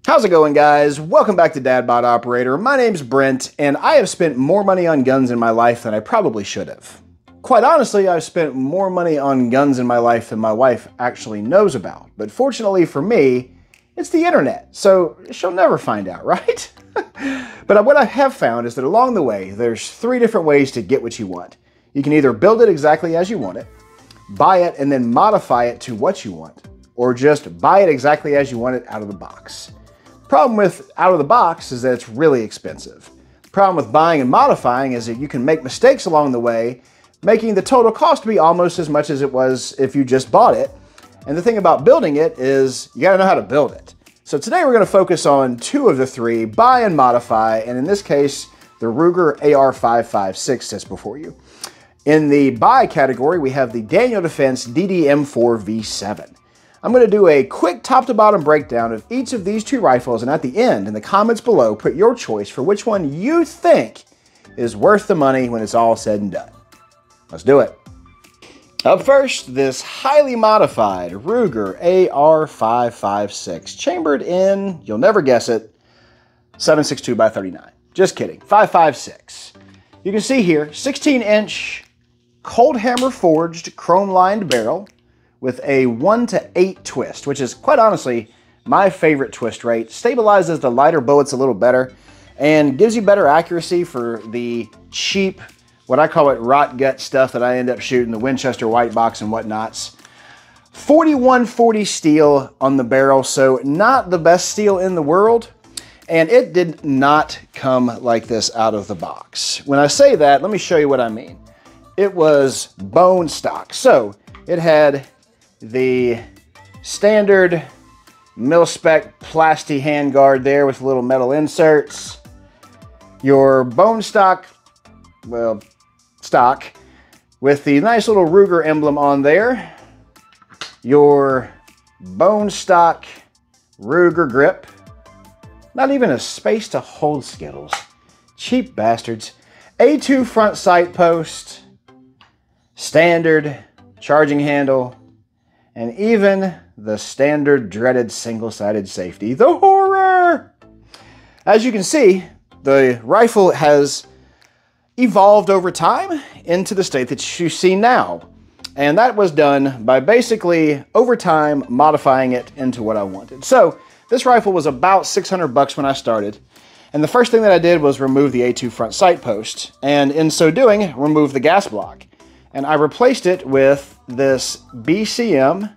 How's it going, guys? Welcome back to DadBodOperator. My name's Brent, and I have spent more money on guns in my life than I probably should have. Quite honestly, I've spent more money on guns in my life than my wife actually knows about. But fortunately for me, it's the internet, so she'll never find out, right? But what I have found is that along the way, there's 3 different ways to get what you want. You can either build it exactly as you want it, buy it and then modify it to what you want, or just buy it exactly as you want it out of the box. Problem with out of the box is that it's really expensive. The problem with buying and modifying is that you can make mistakes along the way, making the total cost be almost as much as it was if you just bought it. And the thing about building it is you gotta know how to build it. So today we're gonna focus on 2 of the 3, buy and modify, and in this case, the Ruger AR556 sits before you. In the buy category, we have the Daniel Defense DDM4V7. I'm going to do a quick top to bottom breakdown of each of these 2 rifles, and at the end, in the comments below, put your choice for which one you think is worth the money when it's all said and done. Let's do it. Up first, this highly modified Ruger AR556, chambered in, you'll never guess it, 7.62x39. Just kidding, 5.56. You can see here, 16-inch cold hammer forged chrome lined barrel, with a 1:8 twist, which is quite honestly my favorite twist rate. Stabilizes the lighter bullets a little better and gives you better accuracy for the cheap, what I call it, rot gut stuff that I end up shooting, the Winchester white box and whatnots. 4140 steel on the barrel, so not the best steel in the world. And it did not come like this out of the box. When I say that, let me show you what I mean. It was bone stock. So it had the standard mil-spec plasti handguard there with little metal inserts. Your bone stock, well, stock with the nice little Ruger emblem on there. Your bone stock Ruger grip. Not even a space to hold Skittles. Cheap bastards. A2 front sight post. Standard charging handle. And even the standard dreaded single-sided safety. The horror! As you can see, the rifle has evolved over time into the state that you see now. And that was done by basically, over time, modifying it into what I wanted. So, this rifle was about 600 bucks when I started. And the first thing that I did was remove the A2 front sight post. And in so doing, remove the gas block. And I replaced it with this BCM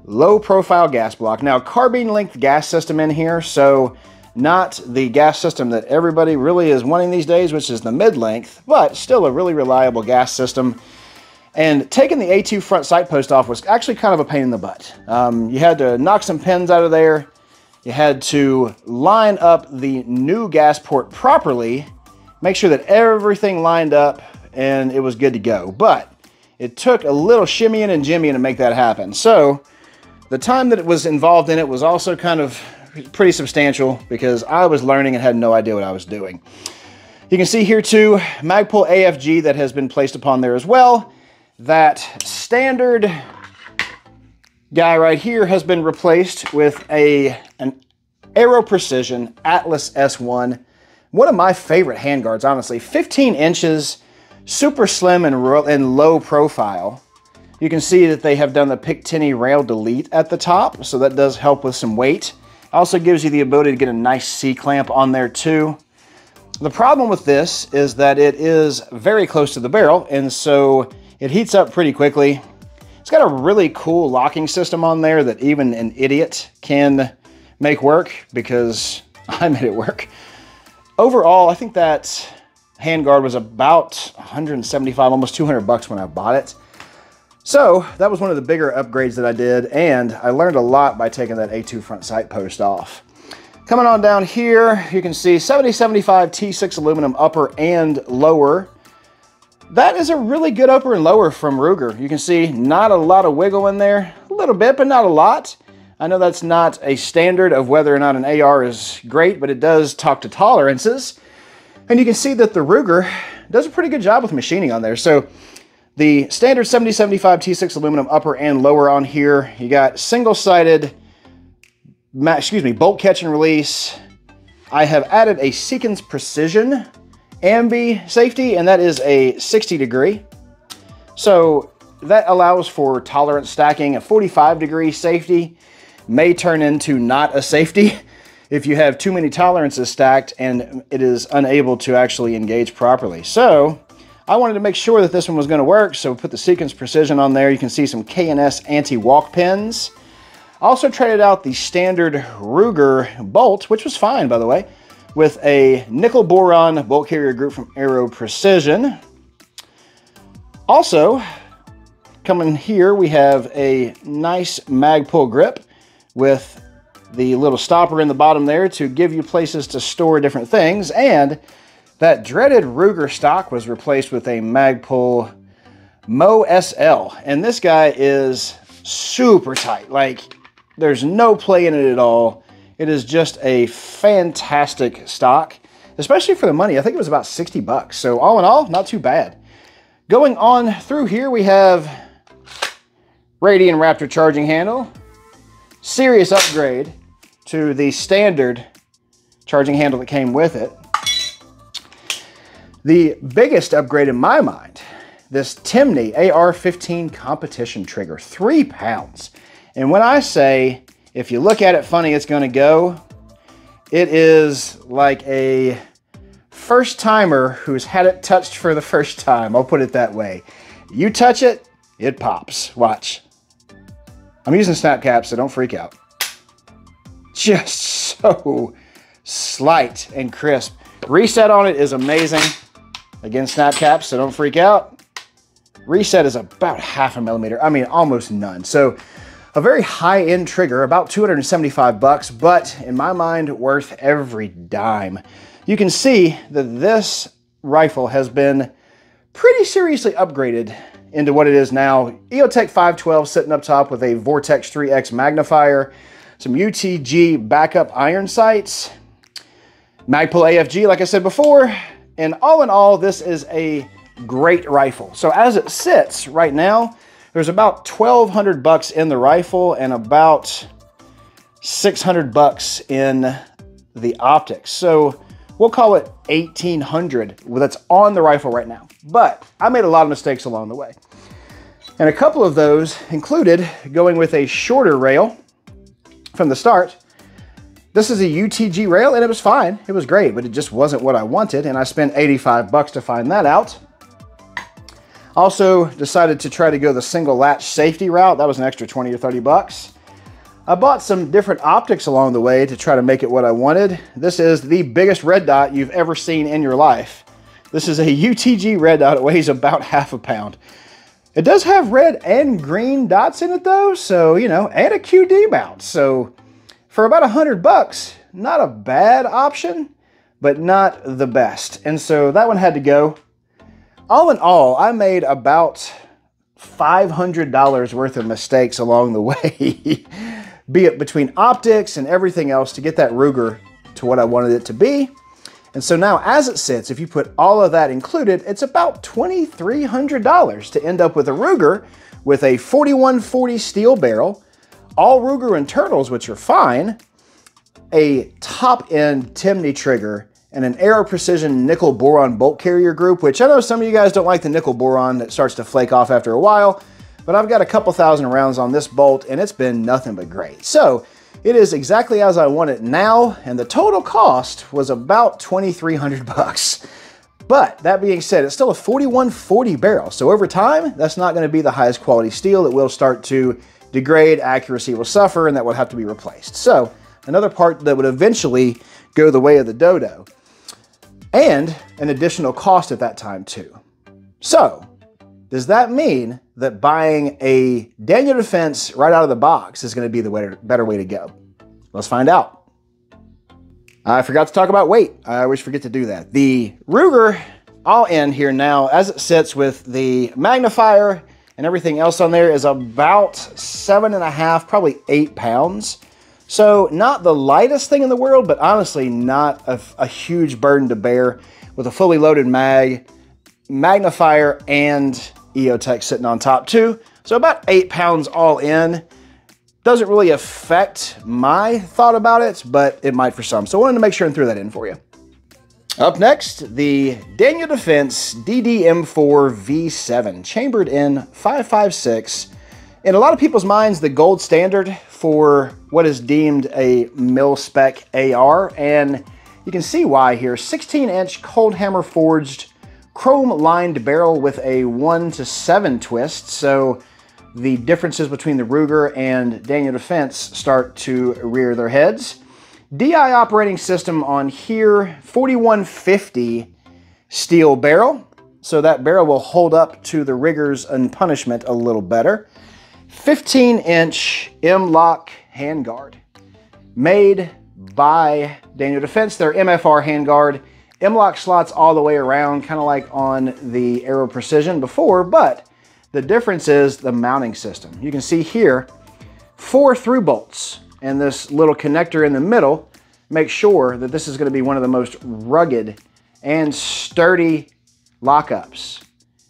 low profile gas block. Now, carbine length gas system in here, so not the gas system that everybody really is wanting these days, which is the mid length, but still a really reliable gas system. And taking the A2 front sight post off was actually kind of a pain in the butt. You had to knock some pins out of there. You had to line up the new gas port properly, make sure that everything lined up and it was good to go. But it took a little shimmying and jimmying to make that happen. So the time that it was involved in it was also kind of pretty substantial because I was learning and had no idea what I was doing. You can see here too, Magpul AFG that has been placed upon there as well. That standard guy right here has been replaced with an Aero Precision Atlas S1. One of my favorite handguards, honestly. 15 inches, super slim and low profile. You can see that they have done the Picatinny rail delete at the top, so that does help with some weight. Also gives you the ability to get a nice C-clamp on there too. The problem with this is that it is very close to the barrel, and so it heats up pretty quickly. It's got a really cool locking system on there that even an idiot can make work, because I made it work. Overall, I think that handguard was about 175, almost 200 bucks when I bought it. So that was one of the bigger upgrades that I did, and I learned a lot by taking that A2 front sight post off. Coming on down here, you can see 7075 T6 aluminum upper and lower. That is a really good upper and lower from Ruger. You can see not a lot of wiggle in there, a little bit, but not a lot. I know that's not a standard of whether or not an AR is great, but it does talk to tolerances. And you can see that the Ruger does a pretty good job with machining on there. So the standard 7075 T6 aluminum upper and lower on here, you got single-sided bolt catch and release. I have added a Seekins Precision ambi safety, and that is a 60 degree. So that allows for tolerance stacking. A 45 degree safety may turn into not a safety if you have too many tolerances stacked and it is unable to actually engage properly. So I wanted to make sure that this one was going to work, so put the Seekins Precision on there. You can see some K&S anti-walk pins. Also traded out the standard Ruger bolt, which was fine, by the way, with a nickel boron bolt carrier group from Aero Precision. Also, coming here, we have a nice Magpul grip with the little stopper in the bottom there to give you places to store different things. And that dreaded Ruger stock was replaced with a Magpul Mo SL. And this guy is super tight. Like, there's no play in it at all. It is just a fantastic stock, especially for the money. I think it was about 60 bucks. So all in all, not too bad. Going on through here, we have Radian Raptor charging handle. Serious upgrade to the standard charging handle that came with it. The biggest upgrade in my mind, this Timney AR-15 competition trigger, 3 pounds. And when I say, if you look at it funny, it's going to go, it is like a first timer who's had it touched for the first time. I'll put it that way. You touch it, it pops. Watch. I'm using snap caps, so don't freak out. Just so slight and crisp. Reset on it is amazing. Again, snap caps, so don't freak out. Reset is about 0.5 millimeter. I mean, almost none. So a very high-end trigger, about 275 bucks, but in my mind, worth every dime. You can see that this rifle has been pretty seriously upgraded into what it is now. EOTech 512 sitting up top with a Vortex 3X magnifier, some UTG backup iron sights, Magpul AFG, like I said before, and all in all, this is a great rifle. So as it sits right now, there's about 1,200 bucks in the rifle and about 600 bucks in the optics. So we'll call it 1,800 that's on the rifle right now. But I made a lot of mistakes along the way. And a couple of those included going with a shorter rail from the start. This is a UTG rail and it was fine. It was great, but it just wasn't what I wanted. And I spent 85 bucks to find that out. Also decided to try to go the single latch safety route. That was an extra 20 or 30 bucks. I bought some different optics along the way to try to make it what I wanted. This is the biggest red dot you've ever seen in your life. This is a UTG red dot. It weighs about 0.5 pound. It does have red and green dots in it though, so, you know, and a QD mount. So for about 100 bucks, not a bad option, but not the best. And so that one had to go. All in all, I made about $500 worth of mistakes along the way, be it between optics and everything else to get that Ruger to what I wanted it to be. And so now as it sits, if you put all of that included, it's about $2,300 to end up with a Ruger with a 4140 steel barrel, all Ruger internals, which are fine, a top-end Timney trigger, and an Aero Precision nickel boron bolt carrier group, which I know some of you guys don't like the nickel boron that starts to flake off after a while, but I've got a couple thousand rounds on this bolt and it's been nothing but great. So it is exactly as I want it now, and the total cost was about 2,300 bucks. But that being said, it's still a 4140 barrel. So over time, that's not gonna be the highest quality steel. It will start to degrade, accuracy will suffer, and that will have to be replaced. So another part that would eventually go the way of the dodo. And an additional cost at that time too. So, does that mean that buying a Daniel Defense right out of the box is going to be the better way to go? Let's find out. I forgot to talk about weight. I always forget to do that. The Ruger, all in here now, as it sits with the magnifier and everything else on there, is about 7.5, probably 8 pounds. So not the lightest thing in the world, but honestly not a huge burden to bear with a fully loaded magnifier, and EOTech sitting on top too. So about 8 pounds all in. Doesn't really affect my thought about it, but it might for some. So I wanted to make sure and throw that in for you. Up next, the Daniel Defense DDM4V7, chambered in 556. In a lot of people's minds, the gold standard for what is deemed a mil-spec AR, and you can see why here. 16-inch cold hammer forged, chrome-lined barrel with a 1:7 twist, so the differences between the Ruger and Daniel Defense start to rear their heads. DI operating system on here, 4150 steel barrel, so that barrel will hold up to the rigors and punishment a little better. 15-inch M-LOK handguard, made by Daniel Defense. Their MFR handguard, M-LOK slots all the way around, kind of like on the Aero Precision before, but the difference is the mounting system. You can see here, 4 through bolts, and this little connector in the middle makes sure that this is going to be one of the most rugged and sturdy lockups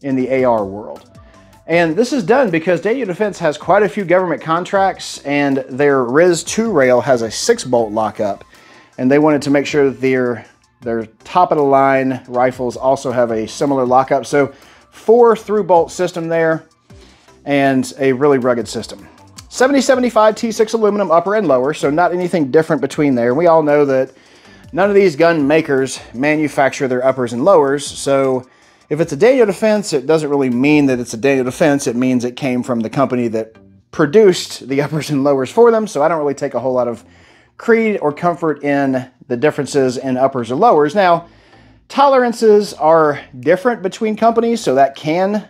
in the AR world. And this is done because Daniel Defense has quite a few government contracts, and their RIS-2 rail has a 6-bolt lockup, and they wanted to make sure that their top-of-the-line rifles also have a similar lockup. So 4 through-bolt system there, and a really rugged system. 7075 T6 aluminum upper and lower, so not anything different between there. We all know that none of these gun makers manufacture their uppers and lowers, so if it's a Daniel Defense, it doesn't really mean that it's a Daniel Defense. It means it came from the company that produced the uppers and lowers for them, so I don't really take a whole lot of creed or comfort in the differences in uppers or lowers. Now, tolerances are different between companies, so that can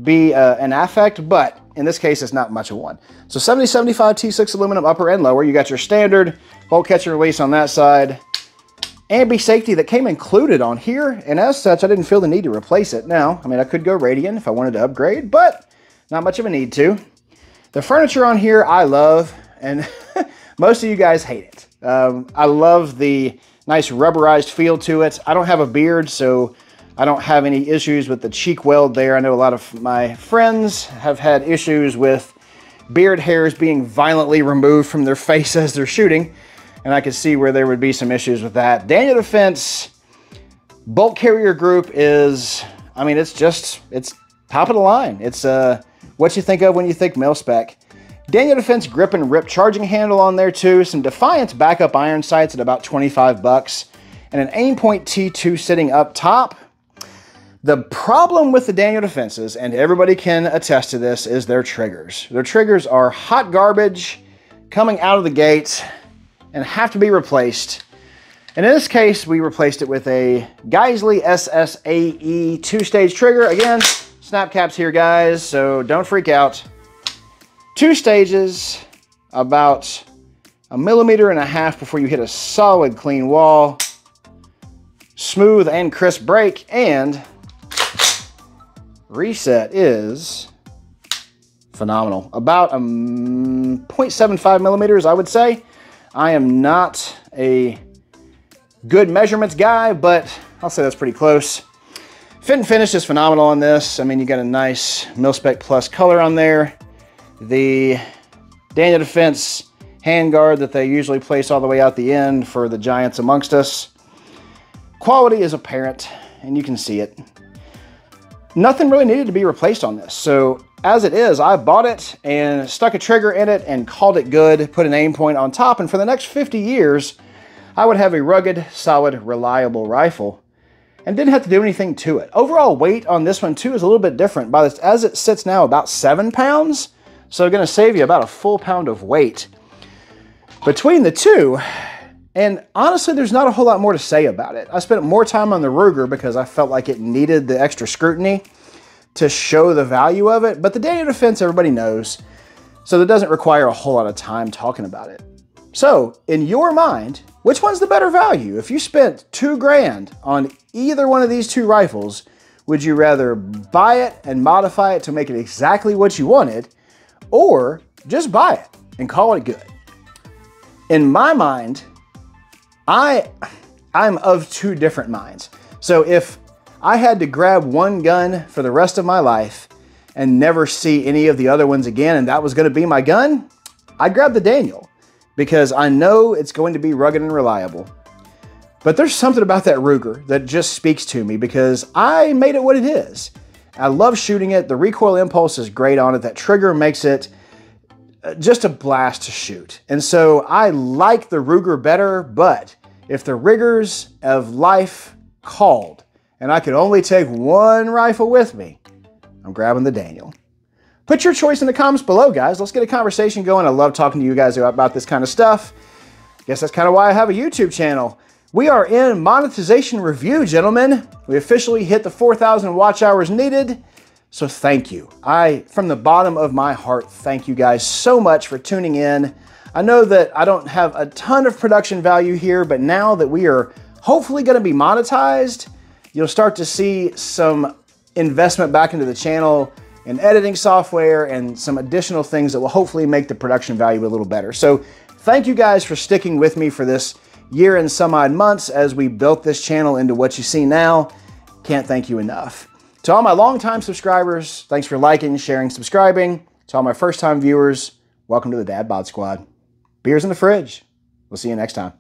be an affect, but in this case, it's not much of one. So 7075 T6 aluminum upper and lower. You got your standard bolt catch and release on that side. Ambi safety that came included on here, and as such, I didn't feel the need to replace it. Now, I mean, I could go Radian if I wanted to upgrade, but not much of a need to. The furniture on here, I love, and most of you guys hate it. I love the nice rubberized feel to it. I don't have a beard, so I don't have any issues with the cheek weld there. I know a lot of my friends have had issues with beard hairs being violently removed from their face as they're shooting, and I could see where there would be some issues with that. Daniel Defense bolt carrier group is, I mean, it's top of the line. It's what you think of when you think mil-spec. Daniel Defense grip and rip charging handle on there too. Some Defiance backup iron sights at about 25 bucks. And an Aimpoint T2 sitting up top. The problem with the Daniel Defenses, and everybody can attest to this, is their triggers. Their triggers are hot garbage coming out of the gate and have to be replaced. And in this case, we replaced it with a Geissele SSAE 2-stage trigger. Again, snap caps here, guys, so don't freak out. 2 stages, about 1.5 millimeters before you hit a solid clean wall. Smooth and crisp break, and reset is phenomenal. About 0.75 millimeters, I would say. I am not a good measurements guy, but I'll say that's pretty close. Fit and finish is phenomenal on this. I mean, you got a nice mil-spec plus color on there. The Daniel Defense handguard that they usually place all the way out the end for the giants amongst us. Quality is apparent, and you can see it. Nothing really needed to be replaced on this. So as it is, I bought it and stuck a trigger in it and called it good, put an aim point on top, and for the next 50 years, I would have a rugged, solid, reliable rifle and didn't have to do anything to it. Overall weight on this one too is a little bit different. As it sits now, about 7 pounds, so going to save you about a full pound of weight between the two. And honestly, there's not a whole lot more to say about it. I spent more time on the Ruger because I felt like it needed the extra scrutiny to show the value of it. But the Daniel Defense, everybody knows, so that doesn't require a whole lot of time talking about it. So, in your mind, which one's the better value? If you spent $2 grand on either one of these two rifles, would you rather buy it and modify it to make it exactly what you wanted, or just buy it and call it good? In my mind, I'm of two different minds. So if I had to grab one gun for the rest of my life and never see any of the other ones again, and that was going to be my gun, I grabbed the Daniel because I know it's going to be rugged and reliable. But there's something about that Ruger that just speaks to me because I made it what it is. I love shooting it. The recoil impulse is great on it. That trigger makes it just a blast to shoot. And so I like the Ruger better, but if the rigors of life called and I could only take one rifle with me, I'm grabbing the Daniel. Put your choice in the comments below, guys. Let's get a conversation going. I love talking to you guys about this kind of stuff. I guess that's kind of why I have a YouTube channel. We are in monetization review, gentlemen. We officially hit the 4,000 watch hours needed. So thank you. From the bottom of my heart, thank you guys so much for tuning in. I know that I don't have a ton of production value here, but now that we are hopefully going to be monetized, you'll start to see some investment back into the channel and editing software and some additional things that will hopefully make the production value a little better. So thank you guys for sticking with me for this year and some odd months as we built this channel into what you see now. Can't thank you enough. To all my longtime subscribers, thanks for liking, sharing, subscribing. To all my first-time viewers, welcome to the DadBod Squad. Beers in the fridge. We'll see you next time.